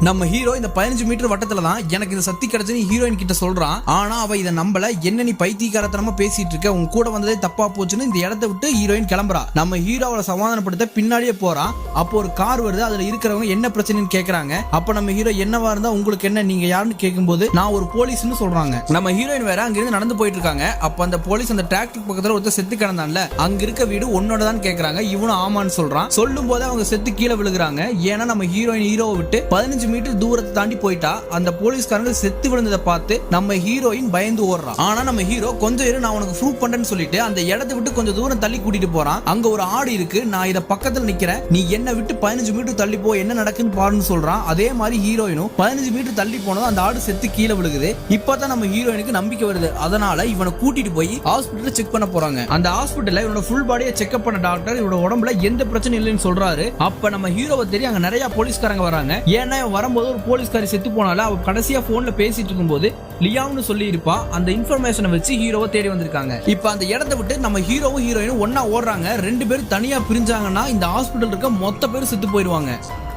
நம்ம ஹீரோ இந்த 15 மீட்டர் வட்டத்துல தான் எனக்கு இந்த சக்தி கிடைச்சுன்னு ஹீரோயின் கிட்ட சொல்றான். ஆனா அவ இதை நம்பல. என்ன நீ பைத்தியக்காரத்தனமா பேசிட்டு இருக்க, உன் கூட வந்ததே தப்பா போச்சுன்னு இந்த இடத்த விட்டு ஹீரோயின் கிளம்புறா. நம்ம ஹீரோவை சமாதானப்படுத்த பின்னாடியே போறான். அப்போ ஒரு கார் வருது. அதுல இருக்கிறவங்க என்ன பிரச்சனைன்னு கேக்குறாங்க. அப்ப நம்ம ஹீரோ என்னவா இருந்தா உங்களுக்கு என்ன, நீங்க யாருன்னு கேட்கும்போது நான் ஒரு போலீஸ்னு சொல்றாங்க. நம்ம ஹீரோயின் வேற அங்கிருந்து நடந்து போயிட்டு இருக்காங்க. அப்ப அந்த போலீஸ் அந்த டிராக்டர் பக்கத்துல ஒருத்தர் செத்து கிடந்தான்ல, அங்க இருக்க வீடு உன்னோட தான் கேக்குறாங்க. இவனும் ஆமான்னு சொல்றான். சொல்லும் போது அவங்க செத்து கீழே விழுகுறாங்க. ஏன்னா நம்ம ஹீரோவை விட்டு 15 மீட்டர் தூரத்தை தாண்டி போயிட்டா. அந்த போலீஸ்காரங்க செத்து விழுந்ததை பார்த்து நம்ம ஹீரோயின் பயந்து ஓடுறான். ஆனா நம்ம ஹீரோ கொஞ்சம் இரு, நான் உனக்கு ப்ரூவ் பண்றேன்னு சொல்லிட்டு அந்த இடத்தை விட்டு கொஞ்சம் தூரம் தள்ளி கூட்டிட்டு போறான். அங்க ஒரு ஆடு இருக்கு, நான் இத பக்கத்துல நிக்கிறேன், நீ என்ன விட்டு 15 மீட்டர் தள்ளி போ, என்ன நடக்குன்னு பாருன்னு சொல்றான். அதே மாதிரி ஹீரோயினும் 15 மீட்டர் தள்ளி போனதும் அந்த ஆடு செத்து கீழே விழுகுது. இப்பதான் நம்ம ஹீரோயினுக்கு நம்பிக்கை வருது. அதனால இவனை கூட்டிட்டு போய் ஹாஸ்பிட்டல் செக் பண்ண போறாங்க. அந்த ஹாஸ்பிட்டல்ல இவனோட ஃபுல் பாடியை செக்அப் பண்ண டாக்டர் இவனோட உடம்புல எந்த பிரச்சனை இல்லைன்னு சொல்றாரு. அப்ப நம்ம ஹீரோவை தெரியும் அங்க நிறைய போலீஸ்காரங்க வராங்க. ஏன்னா வரும்போது ஒரு போலீஸ்காரி செத்து போனால அவ கடைசியா போன்ல பேசிட்டு இருக்கும்போது லியாவ்னு சொல்லி இருப்பா. அந்த இன்ஃபர்மேஷனை வச்சு ஹீரோவை தேடி வந்திருக்காங்க. இப்ப அந்த இடத்தை விட்டு நம்ம ஹீரோவும் ஹீரோயினும் ஒன்னா ஓடுறாங்க. 2 பேரும் தனியா பிரிஞ்சாங்கன்னா இந்த ஹாஸ்பிட்டல் இருக்க மொத்த பேரும் செத்து போயிருவாங்க.